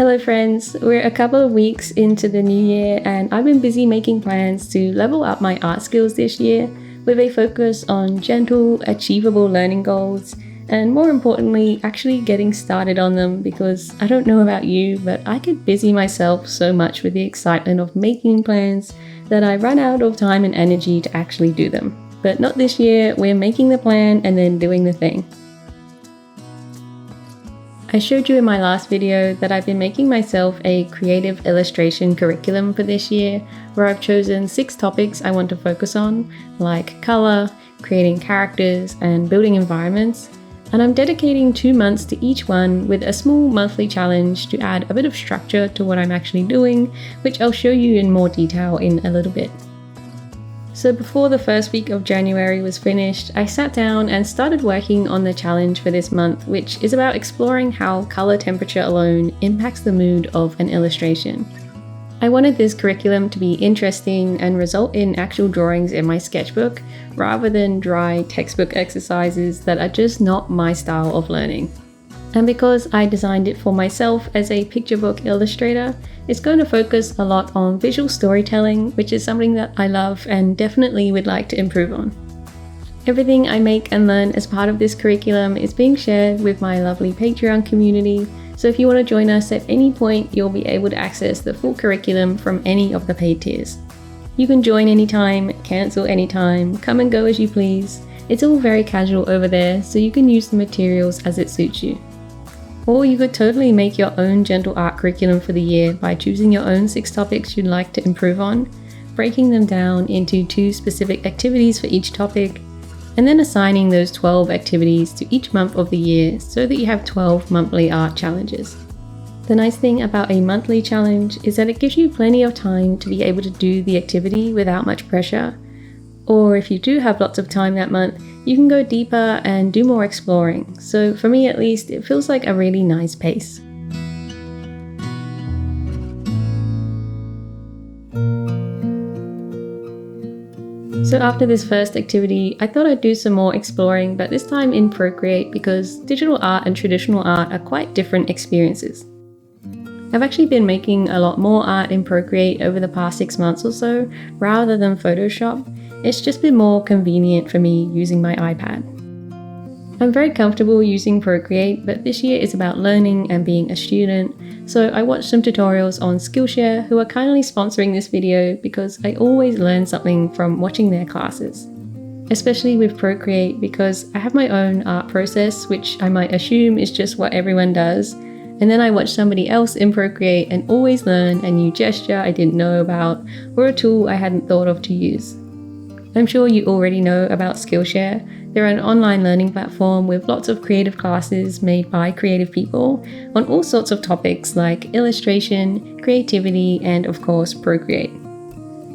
Hello friends, we're a couple of weeks into the new year and I've been busy making plans to level up my art skills this year with a focus on gentle, achievable learning goals and more importantly, actually getting started on them because I don't know about you, but I get busy myself so much with the excitement of making plans that I run out of time and energy to actually do them. But not this year, we're making the plan and then doing the thing. I showed you in my last video that I've been making myself a creative illustration curriculum for this year, where I've chosen 6 topics I want to focus on, like color, creating characters, and building environments. And I'm dedicating 2 months to each one with a small monthly challenge to add a bit of structure to what I'm actually doing, which I'll show you in more detail in a little bit. So before the first week of January was finished, I sat down and started working on the challenge for this month, which is about exploring how color temperature alone impacts the mood of an illustration. I wanted this curriculum to be interesting and result in actual drawings in my sketchbook, rather than dry textbook exercises that are just not my style of learning. And because I designed it for myself as a picture book illustrator, it's going to focus a lot on visual storytelling, which is something that I love and definitely would like to improve on. Everything I make and learn as part of this curriculum is being shared with my lovely Patreon community, so if you want to join us at any point, you'll be able to access the full curriculum from any of the paid tiers. You can join anytime, cancel anytime, come and go as you please. It's all very casual over there, so you can use the materials as it suits you. Or you could totally make your own gentle art curriculum for the year by choosing your own 6 topics you'd like to improve on, breaking them down into 2 specific activities for each topic, and then assigning those 12 activities to each month of the year so that you have 12 monthly art challenges. The nice thing about a monthly challenge is that it gives you plenty of time to be able to do the activity without much pressure. Or if you do have lots of time that month, you can go deeper and do more exploring. So for me at least, it feels like a really nice pace. So after this first activity, I thought I'd do some more exploring, but this time in Procreate because digital art and traditional art are quite different experiences. I've actually been making a lot more art in Procreate over the past 6 months or so, rather than Photoshop. It's just been more convenient for me using my iPad. I'm very comfortable using Procreate, but this year is about learning and being a student, so I watched some tutorials on Skillshare, who are kindly sponsoring this video because I always learn something from watching their classes. Especially with Procreate because I have my own art process, which I might assume is just what everyone does, and then I watch somebody else in Procreate and always learn a new gesture I didn't know about or a tool I hadn't thought of to use. I'm sure you already know about Skillshare. They're an online learning platform with lots of creative classes made by creative people on all sorts of topics like illustration, creativity, and of course Procreate.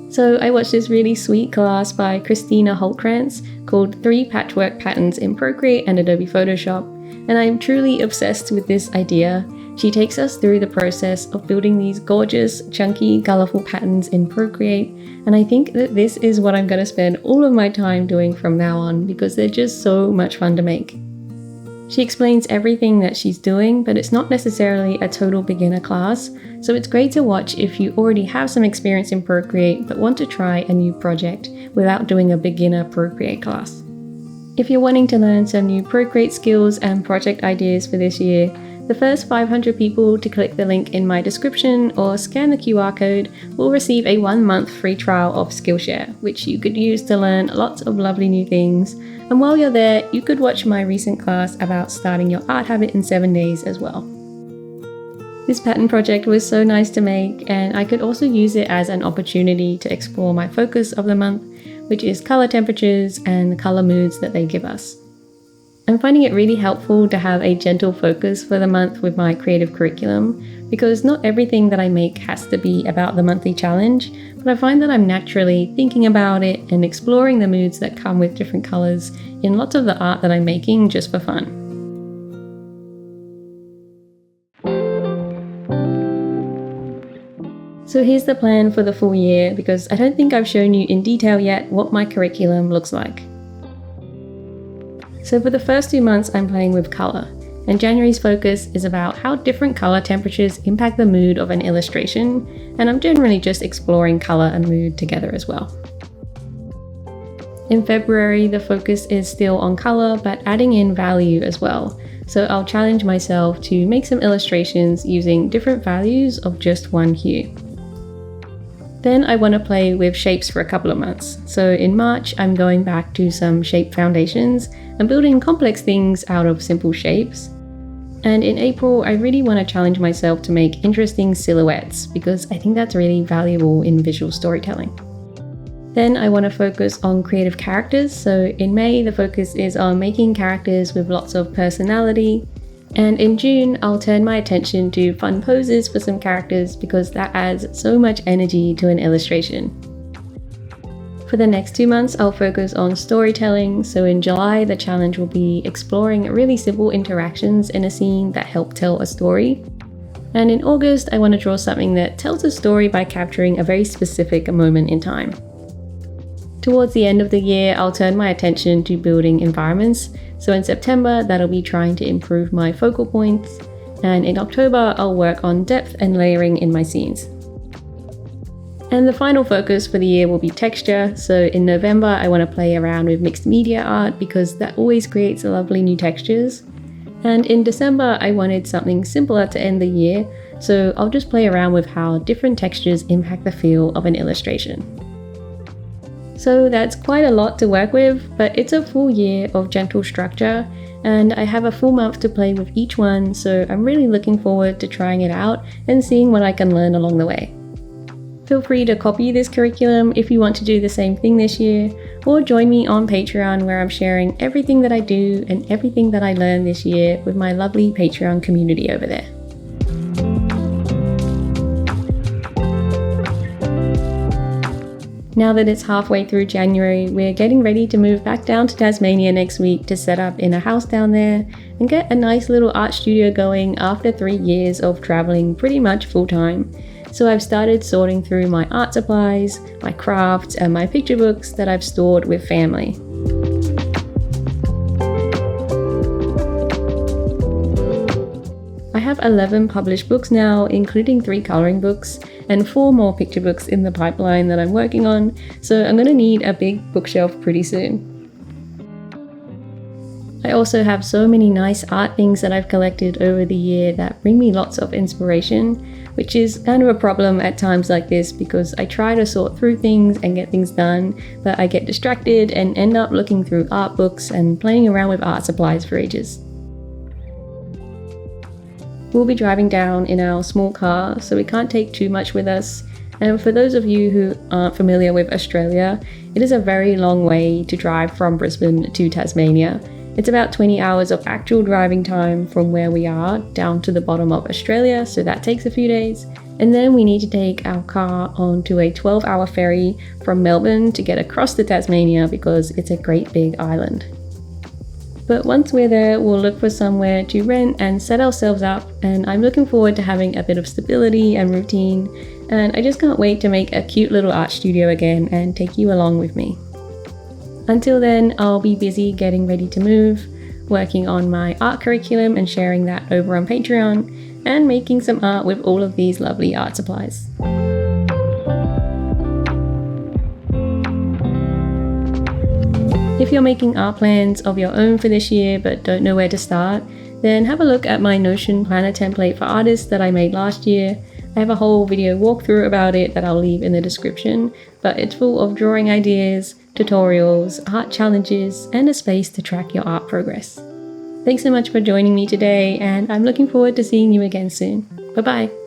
So I watched this really sweet class by Christina Holtkrantz called 3 Patchwork Patterns in Procreate and Adobe Photoshop, and I'm truly obsessed with this idea. She takes us through the process of building these gorgeous, chunky, colorful patterns in Procreate, and I think that this is what I'm going to spend all of my time doing from now on because they're just so much fun to make. She explains everything that she's doing, but it's not necessarily a total beginner class, so it's great to watch if you already have some experience in Procreate but want to try a new project without doing a beginner Procreate class. If you're wanting to learn some new Procreate skills and project ideas for this year, the first 500 people to click the link in my description or scan the QR code will receive a 1-month free trial of Skillshare, which you could use to learn lots of lovely new things. And while you're there, you could watch my recent class about starting your art habit in 7 days as well. This pattern project was so nice to make, and I could also use it as an opportunity to explore my focus of the month, which is color temperatures and the color moods that they give us. I'm finding it really helpful to have a gentle focus for the month with my creative curriculum because not everything that I make has to be about the monthly challenge, but I find that I'm naturally thinking about it and exploring the moods that come with different colors in lots of the art that I'm making just for fun. So here's the plan for the full year because I don't think I've shown you in detail yet what my curriculum looks like. So for the first 2 months I'm playing with color, And January's focus is about how different color temperatures impact the mood of an illustration, and I'm generally just exploring color and mood together as well. In February, the focus is still on color, but adding in value as well. So I'll challenge myself to make some illustrations using different values of just one hue. Then I want to play with shapes for a couple of months. So in March, I'm going back to some shape foundations and building complex things out of simple shapes. And in April, I really want to challenge myself to make interesting silhouettes because I think that's really valuable in visual storytelling. Then I want to focus on creative characters. So in May, the focus is on making characters with lots of personality. And in June, I'll turn my attention to fun poses for some characters because that adds so much energy to an illustration. For the next 2 months, I'll focus on storytelling. So in July, the challenge will be exploring really simple interactions in a scene that help tell a story. And in August, I want to draw something that tells a story by capturing a very specific moment in time. Towards the end of the year, I'll turn my attention to building environments. So in September, that'll be trying to improve my focal points. And in October, I'll work on depth and layering in my scenes. And the final focus for the year will be texture. So in November, I want to play around with mixed media art because that always creates lovely new textures. And in December, I wanted something simpler to end the year. So I'll just play around with how different textures impact the feel of an illustration. So that's quite a lot to work with, but it's a full year of gentle structure, and I have a full month to play with each one, so I'm really looking forward to trying it out and seeing what I can learn along the way. Feel free to copy this curriculum if you want to do the same thing this year, or join me on Patreon where I'm sharing everything that I do and everything that I learned this year with my lovely Patreon community over there. Now that it's halfway through January, we're getting ready to move back down to Tasmania next week to set up in a house down there and get a nice little art studio going after 3 years of traveling pretty much full time. So I've started sorting through my art supplies, my crafts, and my picture books that I've stored with family. I have 11 published books now, including 3 coloring books, and 4 more picture books in the pipeline that I'm working on, so I'm going to need a big bookshelf pretty soon. I also have so many nice art things that I've collected over the year that bring me lots of inspiration, which is kind of a problem at times like this because I try to sort through things and get things done, but I get distracted and end up looking through art books and playing around with art supplies for ages. We'll be driving down in our small car, so we can't take too much with us. And for those of you who aren't familiar with Australia, it is a very long way to drive from Brisbane to Tasmania. It's about 20 hours of actual driving time from where we are down to the bottom of Australia, so that takes a few days. And then we need to take our car onto a 12-hour ferry from Melbourne to get across to Tasmania because it's a great big island. But once we're there, we'll look for somewhere to rent and set ourselves up, and I'm looking forward to having a bit of stability and routine, and I just can't wait to make a cute little art studio again and take you along with me. Until then, I'll be busy getting ready to move, working on my art curriculum and sharing that over on Patreon, and making some art with all of these lovely art supplies. If you're making art plans of your own for this year but don't know where to start, then have a look at my Notion planner template for artists that I made last year. I have a whole video walkthrough about it that I'll leave in the description, but it's full of drawing ideas, tutorials, art challenges, and a space to track your art progress. Thanks so much for joining me today, and I'm looking forward to seeing you again soon. Bye bye!